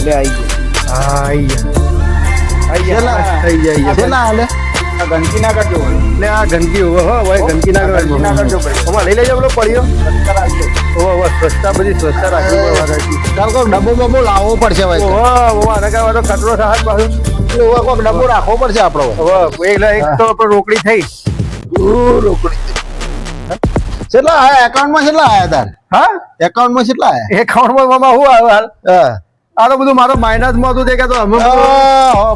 લે આઈ કેટલા હાલે ગંદકી ના કરજો લે આ ગંદકી હો ભાઈ ગંદકી ના કરજો અમાર લઈ લેજો પેલો પડ્યો સ્વચ્છતા બધી સ્વચ્છતા રાખવી પડે ચાલ કોઈક ડબ્બો બબ્બો લાવવો પડશે ભાઈ આને કાંઈ વાતો કચરો સાહેબ પાછું કોઈક ડબ્બો રાખવો પડશે આપણો એક તો આપણે રોકડી થઈ કેટલા આયા એકાઉન્ટમાં કેટલા આયા તાર હા એકાઉન્ટમાં કેટલા આયા એકાઉન્ટમાં મામા શું આવે હાલ હા આ તો બધું મારો માઇનસમાં હતું તે કે તો અમે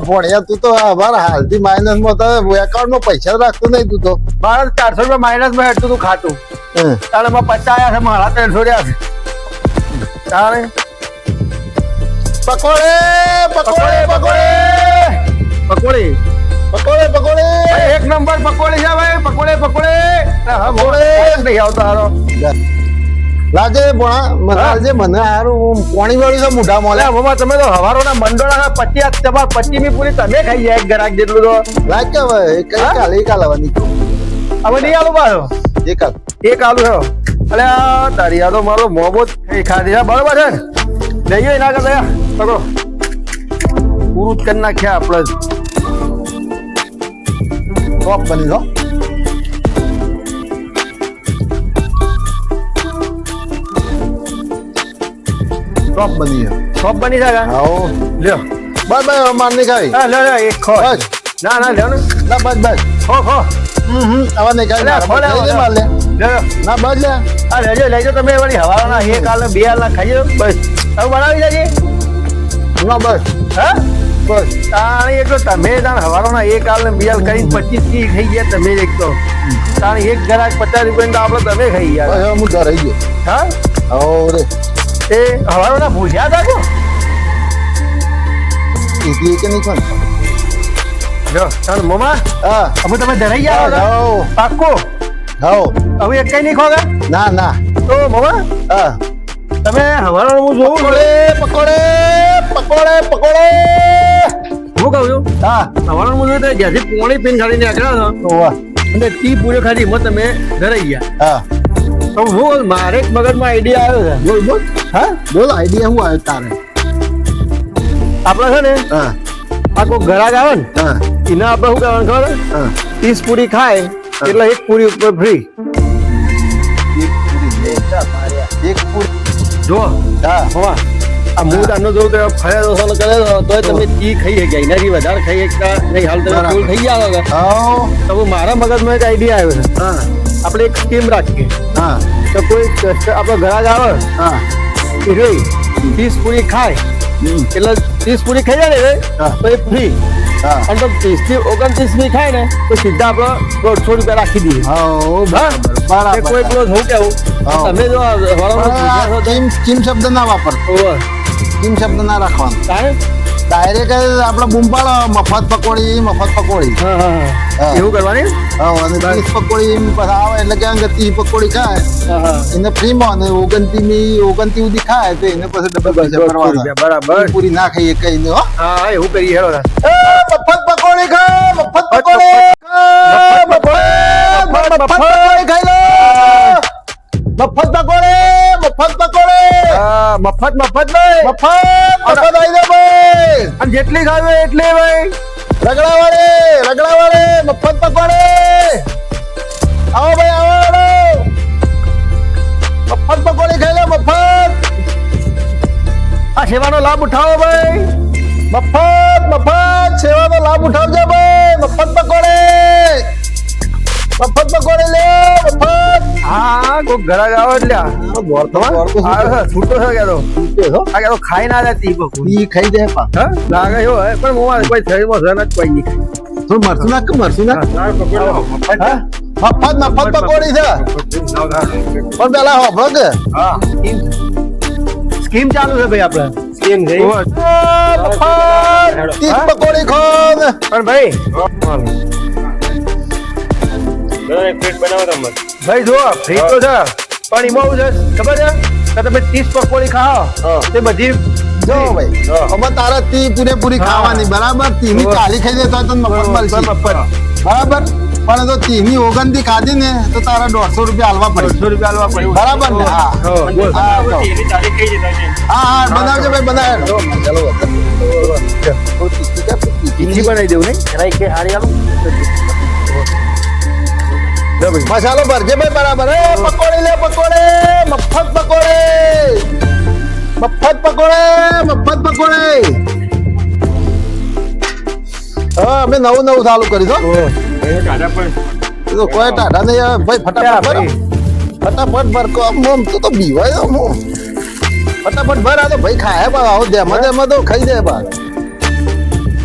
ભણ્યા તું તો અમારા હાલથી માઇનસમાં તો એકાઉન્ટમાં પૈસા રાખતો નહીં તું તો મારા 400 રૂપિયા માઇનસમાં હેઠું તું ખાતું તારે માં 50 આયા છે મારા 300 રહ્યા છે તારે પકોડે પકોડે પકોડે પકોડી પકોડે પકોડે એક નંબર પકોડી છે ભાઈ પકોડે પકોડે હા બોલે નહીં આવતો હારો લાગે મને હારું પાણી વાળું છે મોઢા મોલે મમ્મા તમે તો હવારોના મંડોળા 25 તમાર 25 મી પૂરી તમે ખાઈ જાય એક ગરાક જેટલું તો લાગ કે હવે કાલ આવવાની હવે નહીં આલું પાછો એક આલુ છે અલે આ તારી આ તો મારો મોબો ખાધી છે બરોબર છે ને જઈએ ના કરતા પકડો પૂરું જ કરી નાખ્યા આપણે ટોપ બની દો ટોપ બની છે શોપ બની જાય આવો લ્યો બસ બસ માર નહીં ખાવી હા લ્યો લ્યો એક ખો બસ ના ના લ્યો ને ના બસ બસ ખો ખો આવા નહીં ખાવી માર લે લ્યો ના બસ લે આ લેજો તમે વળી હવાના એક હાલ બે હાલ ખાઈ બસ તમે બનાવી દેજે ના બસ હા બસ તાણી એટલો તમે તાણ હવારોના એક હાલ ને બે હાલ કરીને 25 થી ખાઈ ગયા તમે એક તો તાણી એક ગરાક 50 રૂપિયા આપણે તમે ખાઈ ગયા હવે હું ઘર આવી ગયો હા આવો રે એ હવારોના ભૂજ્યા હતા છો ઈથી કે નહીં કોણ જો તાણ મમ્મા હા હવે તમે ધરાઈ ગયા આવો પાક્કો આવો હવે એક કઈ નહીં ખોગા ના ના તો મમ્મા હા તમે હવારોનું હું જોઉં પકોડે પકોડે પકોડે પકોડે હું કહું છું હા હવારોનું હું જોઉં તો જ્યાંથી પોણી પીને ખાડીને આગ્યા હતા વાહ અને ટી પૂરી ખાધી એમાં તમે ધરાઈ ગયા હા તો હું મારે જ મગજમાં આઈડિયા આવ્યો છે બોલ બોલ હા બોલ આઈડિયા શું આવ્યો તારે આપણે છે ને હા આ કોઈ ગ્રાહક આવે ને હા એને આપણે શું કરવાનું ખબર હા 30 પૂરી ખાય એટલે એક પૂરી ઉપર ફ્રી એક પૂરી જો હા હવા આ મૂળ આનો જોઉં તો ફળે દોસાનો કરે તો તમે ટી ખાઈ ગયા એનાથી વધારે ખાઈ શકતા નહીં હાલ તમે ફૂલ થઈ ગયા વગર આવો તો મારા મગજમાં એક આઈડિયા આવ્યો છે હા આપણે એક સ્કીમ રાખીએ હા તો કોઈ આપણો ગ્રાહક આવે હા એ રહી 30 પૂરી ખાય એટલે 30 પૂરી ખાઈ જાય ને હા. તો એ ફ્રી હા અને તો 30 થી 29 ની ખાય ને તો સીધા આપણે 150 રૂપિયા રાખી દઈએ આવો હા બરાબર એ કોઈ પેલો હું કેવું હા. તમે જો હવાળામાં ચીમ શબ્દ ના વાપર ચીમ શબ્દ ના રાખવાનો ડાયરેક્ટ આપણે બૂમ પાડો મફત પકોડી હા. એવું કરવાની હા અને 30 પકોડી પછી આવે એટલે કે 30 પકોડી ખાય એને ફ્રીમાં અને 29 સુધી ખાય તો એને પછી ડબલ પૈસા ભરવાના બરાબર પૂરી ના ખાઈએ કઈ નહીં હો હા એવું કરીએ હેરો મફત પકોડી ખા મફત પકોડી મફત પકોડી ખાઈ લો મફત પકોડી મફત ભાઈ મફત આવી દે ભાઈ અને જેટલી ખાવે એટલી ભાઈ રગડા વાળે મફત પકોડી આવો ભાઈ આવો મફત પકોડી ખાઈ લો મફત આ સેવાનો લાભ ઉઠાવો ભાઈ મફત સેવાનો લાભ ઉઠાવજો ભાઈ મફત પકોડી લે મફત હા કોઈ ઘરાક આવે એટલે છૂટો છે ક્યાં તો આ ક્યાં તો ખાઈ ના જતી ઈ ખાઈ જાય પા હા લાગે એવો હોય પણ મોમાં કોઈ શરીરમાં છે જ કોઈ નહીં થોડું મરચું નાખ મફત પકોડી છે પણ પેલા હોભળો કે સ્કીમ ચાલુ છે ભાઈ આપણે સ્કીમ છે મફત 30 પકોડી ખાવ પણ ભાઈ ભાઈ જો ફ્રી તો છે પણ એમાં છે ખબર છે કે તમે 30 પકોડી ખાઓ તે બધી જો ભાઈ અમે તારા તી પૂરેપૂરી ખાવાની બરાબર 30 ની 40 ખાઈ દે તો તને મફત મળશે મફત બરાબર પણ જો તીની ઓગણથી ખાધી ને તો તારા 150 રૂપિયા હાલવા પડે 150 રૂપિયા આલવા પડે. બરાબર ને હા બોલ. હા તો. તેની તારીખ કઈ જતા છે હા બનાવજો ભાઈ બનાવ ચાલો તીખી બનાવી દેવું નહીં એના એક હારી આલું લે ભાઈ મસાલો ભરજે ભાઈ બરાબર એ પકોડી લે પકોડે મફત પકોડે મફત પકોડે હા અમે નવું ચાલુ કરી દો કાઢા પણ તો કોઈ ટાઢા નહીં આવે ભાઈ ફટાફટ ભર ફટાફટ ભર કો આમ તો બીવાય આમ ફટાફટ ભર આ તો ભાઈ ખાય બા આવો દેમાં તો ખાઈ જાય બા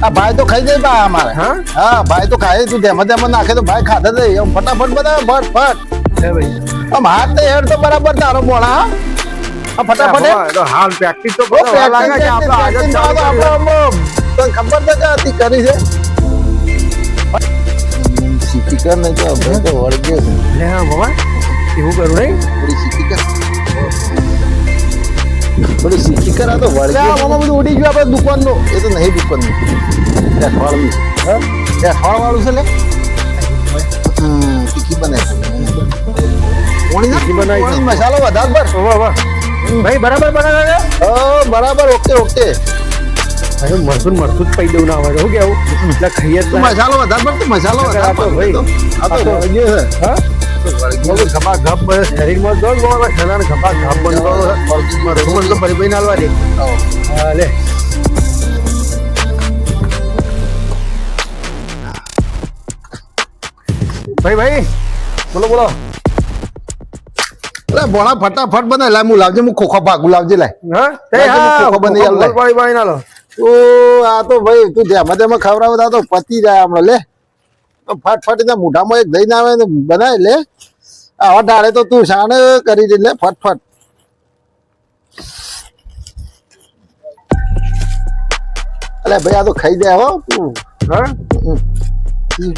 આ ભાઈ તો ખાઈ જાય બા અમારે હા? હા ભાઈ તો ખાય તું દેમાં નાખે તો ભાઈ ખાધા દે આમ ફટાફટ બધા ફટ લે ભાઈ આમ હાથ તો હેડ તો બરાબર તારો મોણા હા આ ફટાફટ હેડ. તો હાલ પ્રેક્ટિસ તો ઓ, કરો. practice, લાગે છે આપણે practice, આદત practice ચાલુ તો કરી. તને ખબર છે કે આથી કરી છે સીટી કર નહીં તો ભાઈ તો વળગે છે લે હા બાબા એવું કરું નહીં થોડી સીટી કર થોડી સીટી કર આ તો વળગે મામા બધું ઉડી ગયું આપણે દુકાનનું એ તો નહીં દુકાનનું ફળનું હા ફળ વાળું છે લે તીખી બને છે તીખી બનાવી છે. પોણી મસાલો વધારે ભર વાહ વાહ ભાઈ બરાબર બનાવે છે બરાબર ઓકે ભાઈ મરસું જ પૈ દેવું ના આવે શું કેવું એટલે ખાઈએ જ તું ના. મસાલો વધારે ભર તું મસાલો આ વધારે તો ભર ભાઈ, આ તો વળગે છે હા બધું ઘપા ઘપ બધે શરીરમાં જો જ બોલો ખાનાને ઘપા ઘપ બનતો મરસું તો ભરી ભરી નાલવા દે હા લે ભાઈ બોલો અરે ભોળા ફટાફટ બનાય લાય હું લાવજે હું ખોખો ભાગું લાવજે લાય હા લાગે તો ખોખો બની આલ લે. પાણી નાલો ઓ આ તો ભાઈ તું જેમાં ખવડાવે તો આ તો પતી જાય હમણાં લે ફટફટ એના મોઢામાં એક દઈને આવે ને બનાય લે આવા ડાળે તો તું શાણે કરી દે લે ફટફટ અલે ભાઈ આ તો ખાઈ દે હો હા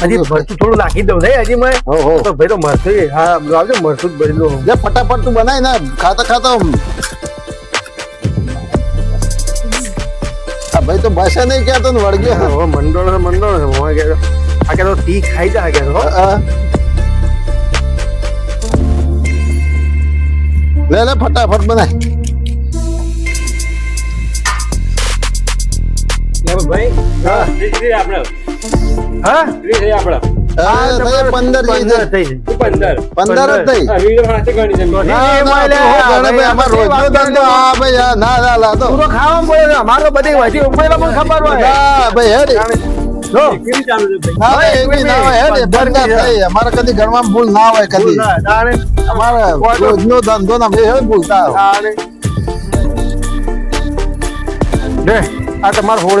હજી ભરતું થોડું નાખી દઉં નહીં હજી મેં હો હો તો ભાઈ તો મરસું હા આવજો મરસું જ ભરી દો લે ફટાફટ તું બનાય ને ખાતા ખાતા આ ભાઈ તો ભાષા નહીં કહેતો ને વળગ્યો હવે મંડળ છે હું કે આ કે તો તી ખાઈ જા કે હો લે લે ફટાફટ બનાય ભાઈ હા આપણે હા આપણે હા, થઈ 15 થઈ છે. થઈ 15 15 જ થઈ. આ વીડિયો પાસે ગણી છે ના, ના, એમાં લે, તો હું ગણે ભાઈ, અમાર ભાઈ, રોજનો ધંધો. હા, ભાઈ, હા, ના, ના, ના, તો. પૂરો ખાવામાં પડે છે અમારો બધી વધી ઉપરેલા પણ ખબર હોય ના, ભાઈ, હેડ. જો કેવી ચાલુ છે ભાઈ ના, ભાઈ, એવી ના હોય, હેડ. 15 થઈ. અમારે કદી ગણવામાં ભૂલ ના હોય કદી. અમારે રોજનો ધંધો ના ભાઈ, હેડ, ભૂલતા હોય. લે આ તમારો હોળ